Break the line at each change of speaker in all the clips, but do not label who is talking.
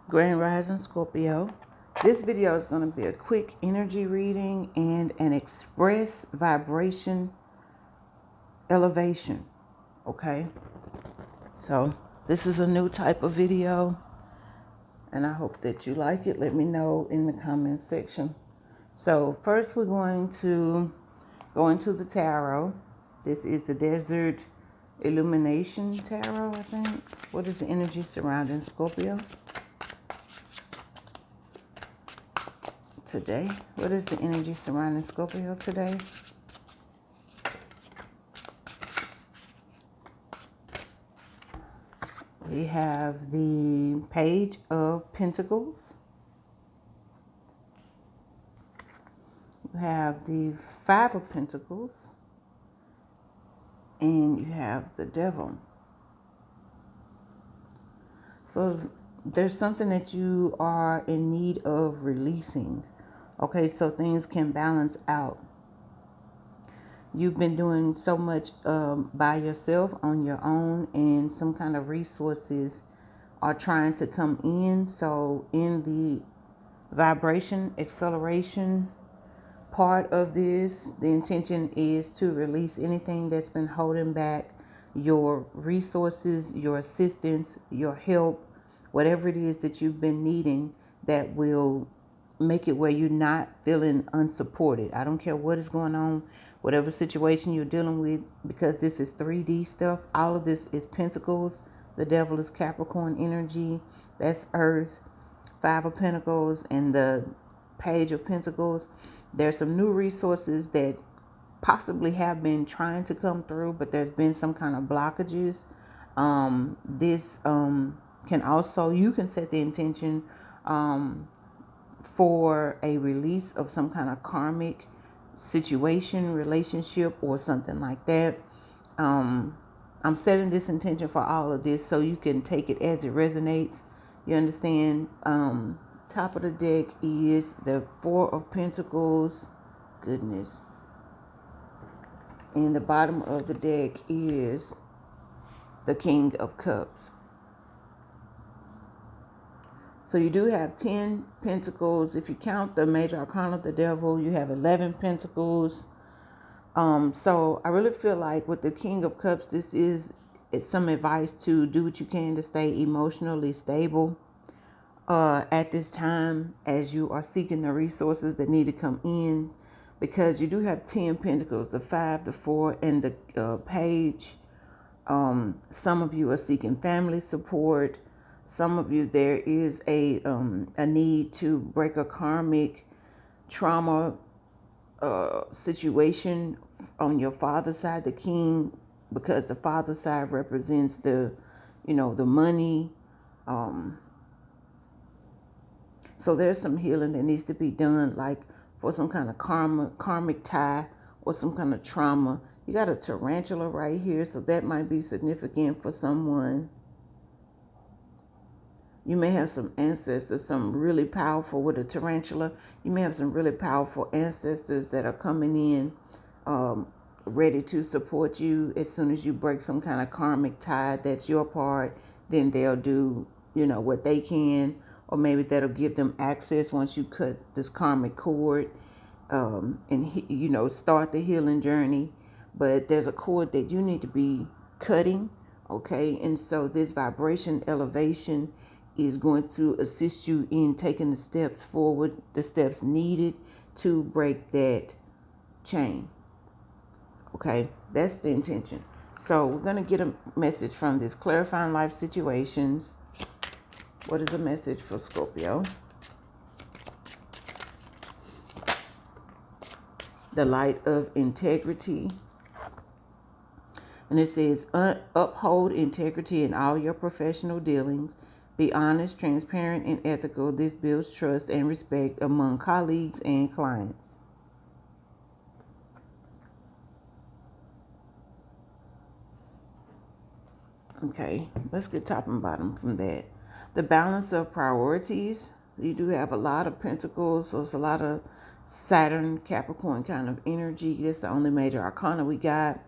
Grand Rising Scorpio. This video is going to be a quick energy reading and an express vibration elevation. Okay, so this is a new type of video and I hope that you like it. Let me know in the comment section. So first we're going to go into the tarot. This is the Desert Illumination Tarot, I think. What is the energy surrounding Scorpio today? What is the energy surrounding Scorpio today? We have the Page of Pentacles. You have the Five of Pentacles. And you have the Devil. So there's something that you are in need of releasing. Okay, so things can balance out. You've been doing so much by yourself on your own, and some kind of resources are trying to come in. So in the vibration acceleration part of this, the intention is to release anything that's been holding back your resources, your assistance, your help, whatever it is that you've been needing that will make it where you're not feeling unsupported. I don't care what is going on, whatever situation you're dealing with, because this is 3D stuff. All of this is Pentacles. The Devil is Capricorn energy. That's Earth. Five of Pentacles and the Page of Pentacles. There's some new resources that possibly have been trying to come through, but there's been some kind of blockages. This can also, you can set the intention for a release of some kind of karmic situation, relationship, or something like that. I'm setting this intention for all of this so you can take it as it resonates. You understand? Top of the deck is the Four of Pentacles. Goodness. And the bottom of the deck is the King of Cups. So you do have 10 Pentacles. If you count the major arcana of the Devil, you have 11 Pentacles. So I really feel like with the King of Cups, it's some advice to do what you can to stay emotionally stable at this time as you are seeking the resources that need to come in, because you do have 10 Pentacles, the 5, the 4, and the Page. Some of you are seeking family support. Some of you, there is a need to break a karmic trauma situation on your father's side, the King, because the father's side represents the money. So there's some healing that needs to be done, like for some kind of karmic tie or some kind of trauma. You got a tarantula right here, so that might be significant for someone. You may have some ancestors, some really powerful with a tarantula. You may have some really powerful ancestors that are coming in, ready to support you. As soon as you break some kind of karmic tie, that's your part, then they'll do, what they can, or maybe that'll give them access once you cut this karmic cord, and start the healing journey. But there's a cord that you need to be cutting, okay? And so this vibration elevation is going to assist you in taking the steps forward, the steps needed to break that chain. Okay, that's the intention. So we're going to get a message from this Clarifying Life Situations. What is a message for Scorpio? The Light of Integrity. And it says, uphold integrity in all your professional dealings. Be honest, transparent, and ethical. This builds trust and respect among colleagues and clients. Okay, let's get top and bottom from that. The balance of priorities. You do have a lot of Pentacles, so it's a lot of Saturn, Capricorn kind of energy. That's the only major arcana we got.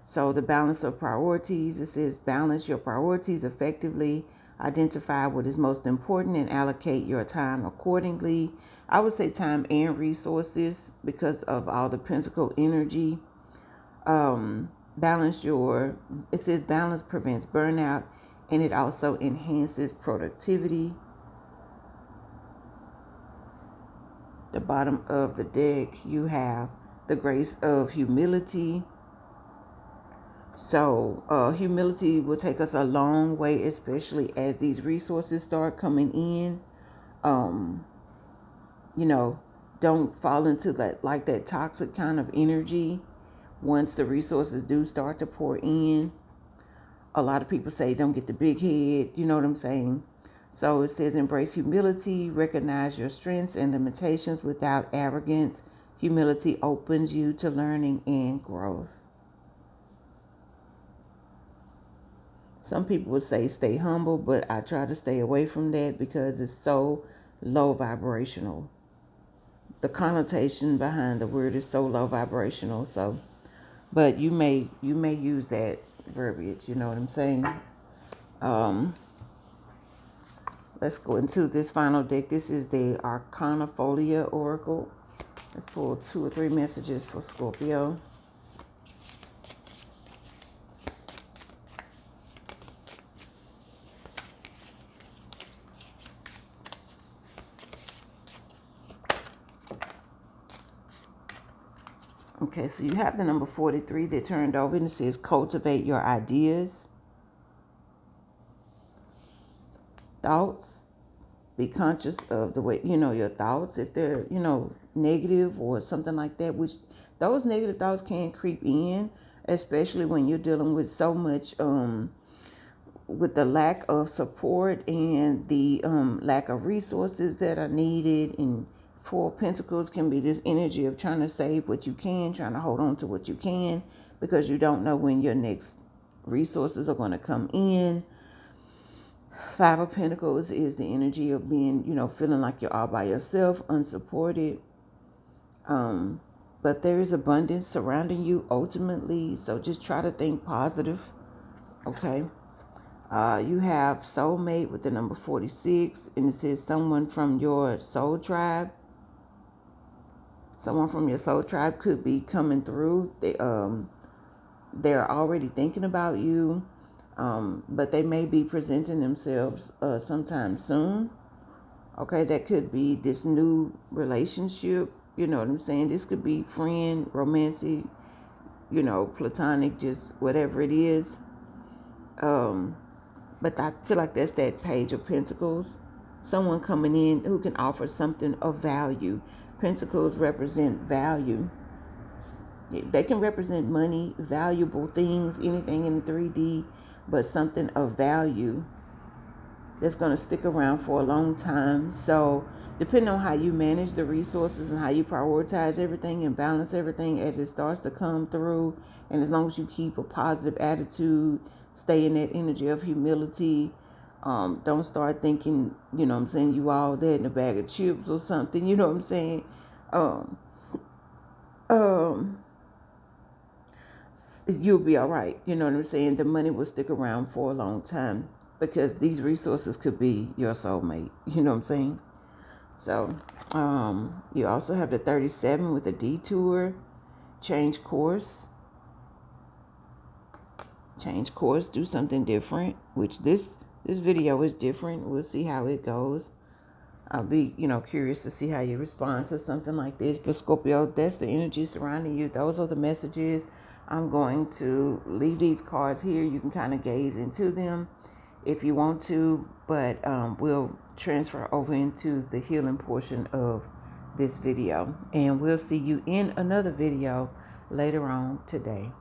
So the balance of priorities, it says balance your priorities effectively. Identify what is most important and allocate your time accordingly. I would say time and resources because of all the pentacle energy. It says balance prevents burnout and it also enhances productivity. The bottom of the deck, you have the grace of humility. So humility will take us a long way, especially as these resources start coming in. You know, don't fall into that toxic kind of energy once the resources do start to pour in. A lot of people say don't get the big head, you know what I'm saying? So it says embrace humility, recognize your strengths and limitations without arrogance. Humility opens you to learning and growth. Some people would say stay humble, but I try to stay away from that because it's so low vibrational. The connotation behind the word is so low vibrational. So, but you may use that verbiage. You know what I'm saying? Let's go into this final deck. This is the Arcanafolia Oracle. Let's pull 2 or 3 messages for Scorpio. Okay, so you have the number 43 that turned over and it says cultivate your ideas, thoughts. Be conscious of the way, your thoughts, if they're, negative or something like that, which those negative thoughts can creep in, especially when you're dealing with so much, with the lack of support and the lack of resources that are needed. And 4 of Pentacles can be this energy of trying to save what you can, trying to hold on to what you can, because you don't know when your next resources are going to come in. 5 of Pentacles is the energy of being, feeling like you're all by yourself, unsupported. But there is abundance surrounding you ultimately. So just try to think positive. Okay. You have soulmate with the number 46, and it says someone from your soul tribe. Someone from your soul tribe could be coming through. They're already thinking about you, but they may be presenting themselves sometime soon. Okay, that could be this new relationship. You know what I'm saying? This could be friend, romantic, platonic, just whatever it is. But I feel like that's that Page of Pentacles. Someone coming in who can offer something of value. Pentacles represent value. They can represent money, valuable things, anything in 3D, but something of value that's going to stick around for a long time. So depending on how you manage the resources and how you prioritize everything and balance everything as it starts to come through, and as long as you keep a positive attitude, stay in that energy of humility, don't start thinking, you all that in a bag of chips or something, you know what I'm saying? You'll be all right. You know what I'm saying? The money will stick around for a long time because these resources could be your soulmate. You know what I'm saying? So, you also have the 37 with a detour, change course, do something different, which this video is different. We'll see how it goes. I'll be, curious to see how you respond to something like this. But Scorpio, that's the energy surrounding you. Those are the messages. I'm going to leave these cards here. You can kind of gaze into them if you want to, but we'll transfer over into the healing portion of this video. And we'll see you in another video later on today.